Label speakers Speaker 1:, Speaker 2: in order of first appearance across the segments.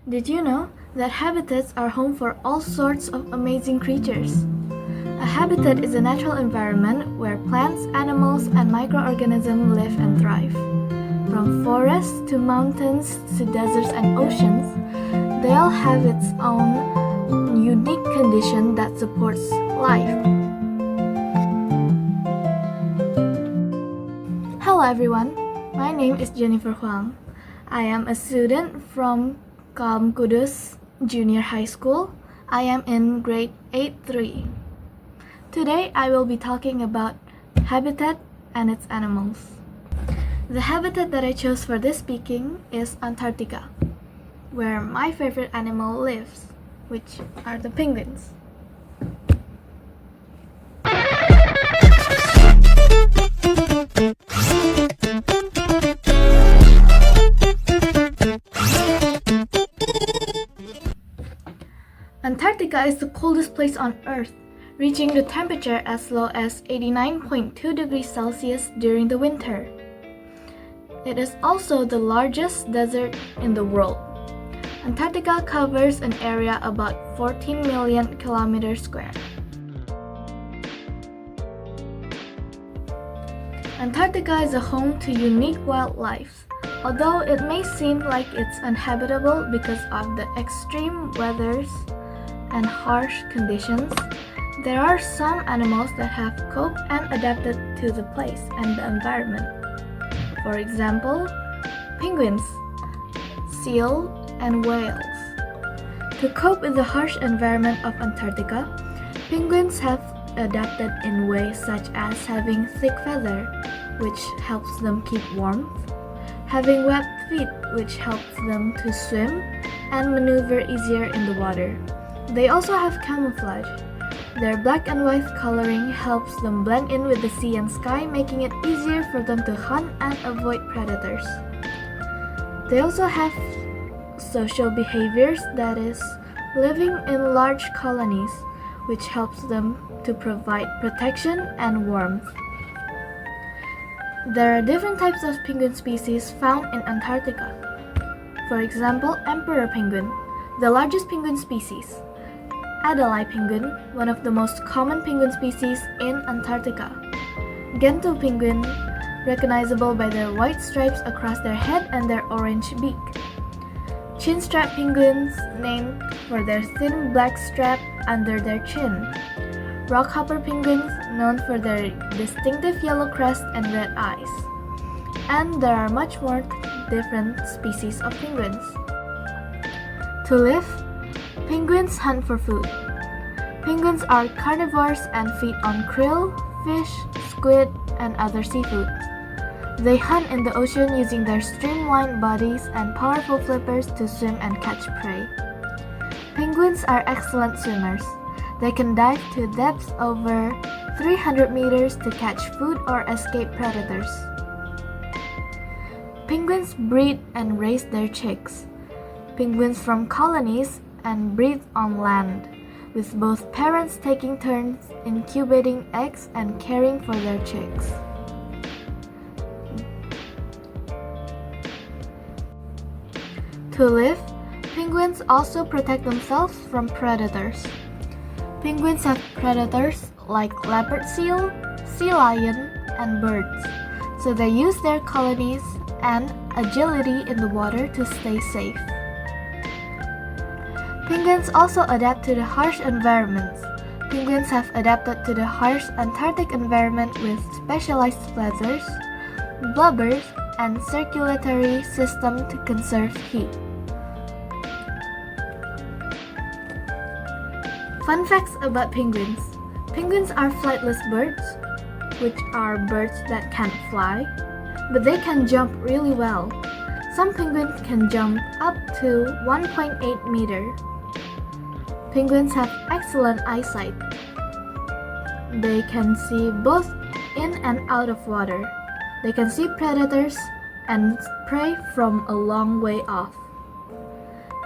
Speaker 1: Did you know that habitats are home for all sorts of amazing creatures? A habitat is a natural environment where plants, animals, and microorganisms live and thrive. From forests to mountains to deserts and oceans, they all have its own unique condition that supports life. Hello everyone, my name is Jennifer Huang. I am a student from Kaum Kudus Junior High School. I am in grade 8-3. Today I will be talking about habitat and its animals. The habitat that I chose for this speaking is Antarctica, where my favorite animal lives, which are the penguins. Antarctica is the coldest place on Earth, reaching the temperature as low as 89.2 degrees Celsius during the winter. It is also the largest desert in the world. Antarctica covers an area about 14 million kilometers square. Antarctica is a home to unique wildlife. Although it may seem like it's uninhabitable because of the extreme weathers and harsh conditions, there are some animals that have coped and adapted to the place and the environment. For example, penguins, seal, and whales. To cope with the harsh environment of Antarctica, penguins have adapted in ways such as having thick feather, which helps them keep warmth, having webbed feet, which helps them to swim and maneuver easier in the water. They also have camouflage. Their black and white coloring helps them blend in with the sea and sky, making it easier for them to hunt and avoid predators. They also have social behaviors, that is, living in large colonies, which helps them to provide protection and warmth. There are different types of penguin species found in Antarctica. For example, emperor penguin, the largest penguin species. Adelie penguin, one of the most common penguin species in Antarctica. Gento penguin, recognizable by their white stripes across their head and their orange beak. Chinstrap penguins, named for their thin black strap under their chin. Rockhopper penguins, known for their distinctive yellow crest and red eyes. And there are much more different species of penguins. To live, penguins hunt for food. Penguins are carnivores and feed on krill, fish, squid, and other seafood. They hunt in the ocean using their streamlined bodies and powerful flippers to swim and catch prey. Penguins are excellent swimmers. They can dive to depths over 300 meters to catch food or escape predators. Penguins breed and raise their chicks. Penguins form colonies and breed on land, with both parents taking turns incubating eggs and caring for their chicks. To live, penguins also protect themselves from predators. Penguins have predators like leopard seal, sea lion, and birds, so they use their colonies and agility in the water to stay safe. Penguins also adapt to the harsh environments. Penguins have adapted to the harsh Antarctic environment with specialized feathers, blubbers, and circulatory system to conserve heat. Fun facts about penguins. Penguins are flightless birds, which are birds that can't fly, but they can jump really well. Some penguins can jump up to 1.8 meters. Penguins have excellent eyesight. They can see both in and out of water. They can see predators and prey from a long way off.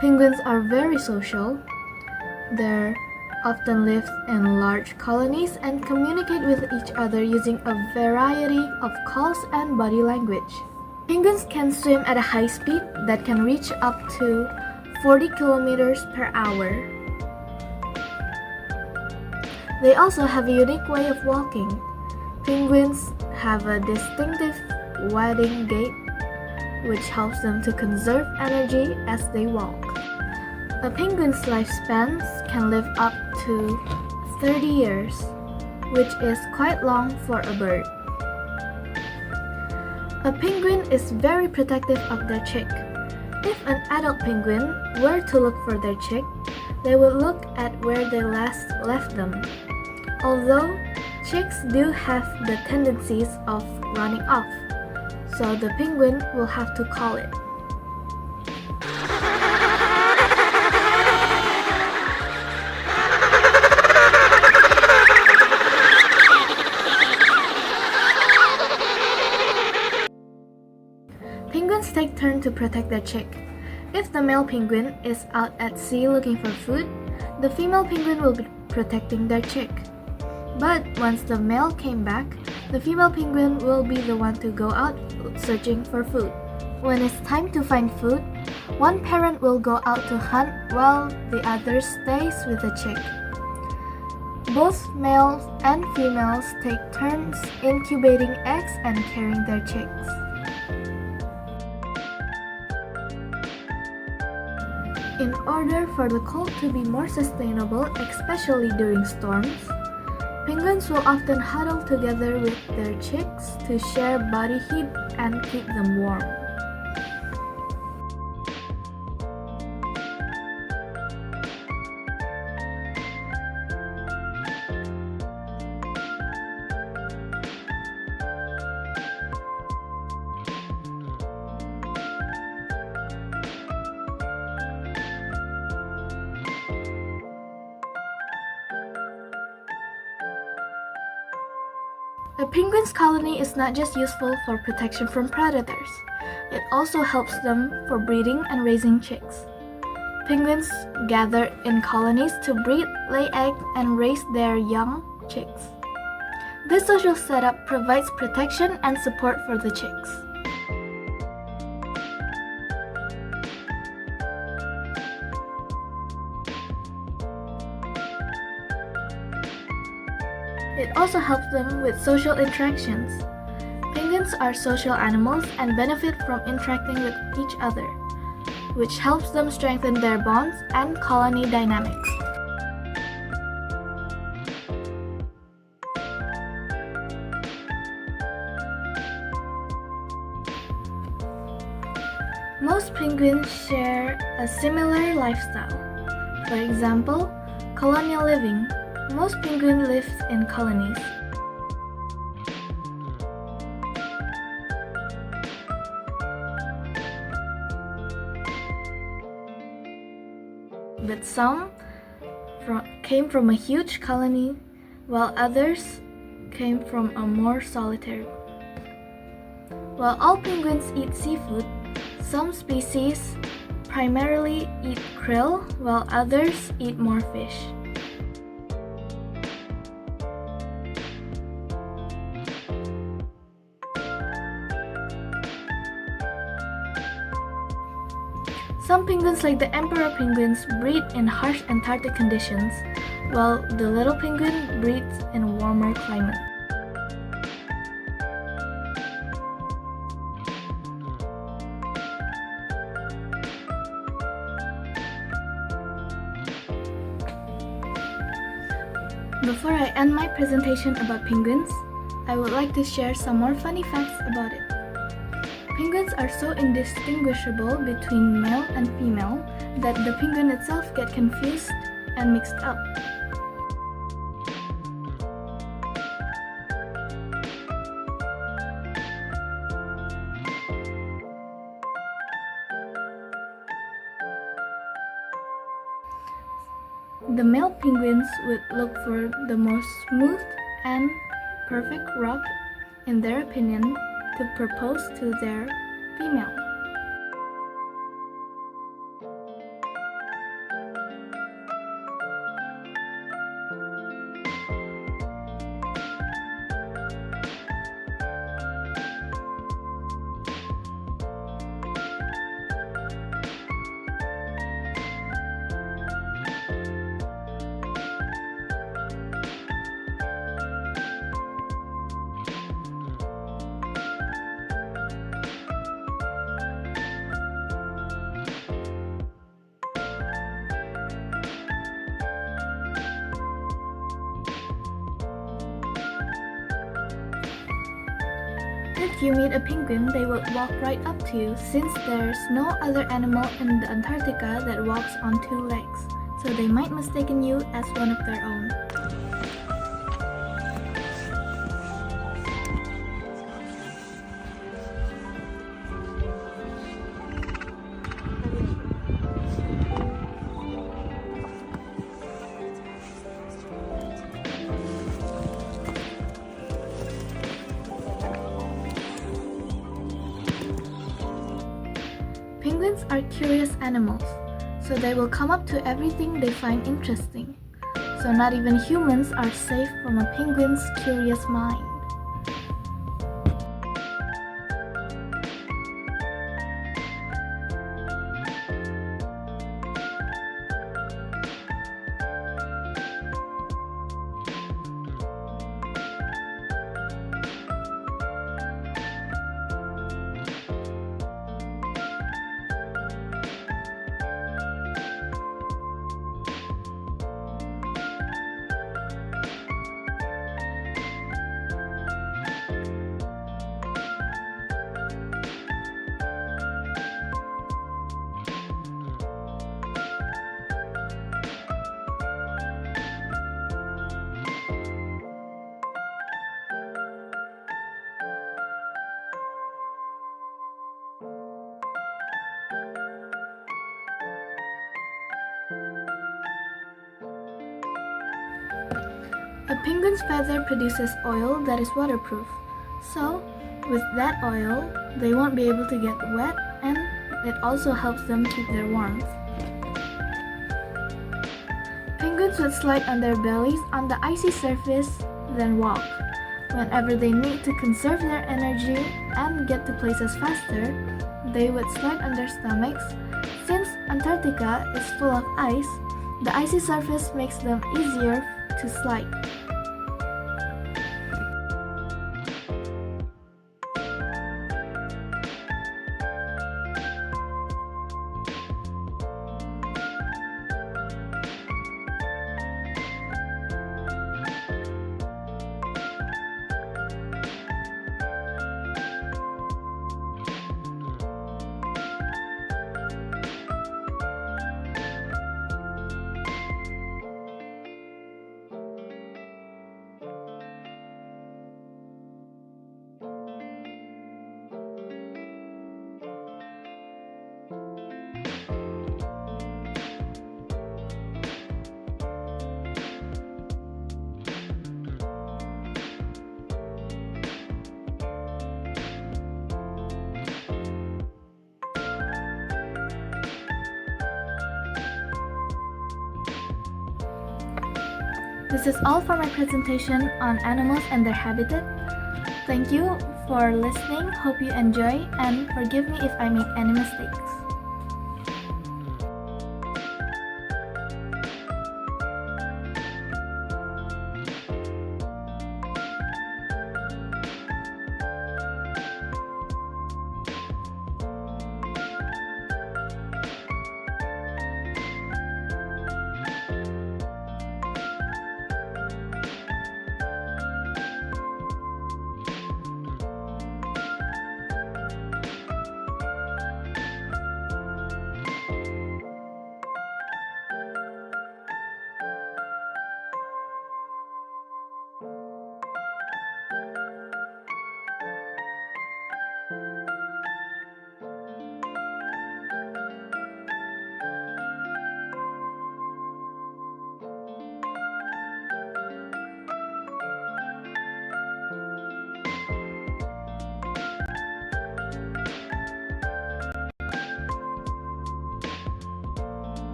Speaker 1: Penguins are very social. They often live in large colonies and communicate with each other using a variety of calls and body language. Penguins can swim at a high speed that can reach up to 40 kilometers per hour. They also have a unique way of walking. Penguins have a distinctive waddling gait, which helps them to conserve energy as they walk. A penguin's lifespan can live up to 30 years, which is quite long for a bird. A penguin is very protective of their chick. If an adult penguin were to look for their chick, they would look at where they last left them. Although chicks do have the tendencies of running off, so the penguin will have to call it. Penguins take turns to protect their chick. If the male penguin is out at sea looking for food, the female penguin will be protecting their chick. But once the male came back, the female penguin will be the one to go out searching for food. When it's time to find food, one parent will go out to hunt while the other stays with the chick. Both males and females take turns incubating eggs and carrying their chicks. In order for the cold to be more sustainable, especially during storms, penguins will often huddle together with their chicks to share body heat and keep them warm. A penguin's colony is not just useful for protection from predators, it also helps them for breeding and raising chicks. Penguins gather in colonies to breed, lay eggs, and raise their young chicks. This social setup provides protection and support for the chicks. It also helps them with social interactions. Penguins are social animals and benefit from interacting with each other, which helps them strengthen their bonds and colony dynamics. Most penguins share a similar lifestyle. For example, colonial living. Most penguins live in colonies. But some came from a huge colony, while others came from a more solitary one. While all penguins eat seafood, some species primarily eat krill, while others eat more fish. Some penguins, like the emperor penguins, breed in harsh Antarctic conditions, while the little penguin breeds in warmer climates. Before I end my presentation about penguins, I would like to share some more funny facts about it. Penguins are so indistinguishable between male and female that the penguin itself gets confused and mixed up. The male penguins would look for the most smooth and perfect rock, in their opinion, to propose to their female. if you meet a penguin, they would walk right up to you since there's no other animal in the Antarctica that walks on two legs, so they might mistaken you as one of their own. Penguins are curious animals, so they will come up to everything they find interesting. So not even humans are safe from a penguin's curious mind. A penguin's feather produces oil that is waterproof, so with that oil, they won't be able to get wet, and it also helps them keep their warmth. Penguins would slide on their bellies on the icy surface, then walk. Whenever they need to conserve their energy and get to places faster, they would slide on their stomachs. Since Antarctica is full of ice, the icy surface makes them easier to slide. This is all for my presentation on animals and their habitat. Thank you for listening, hope you enjoy, and forgive me if I made any mistakes.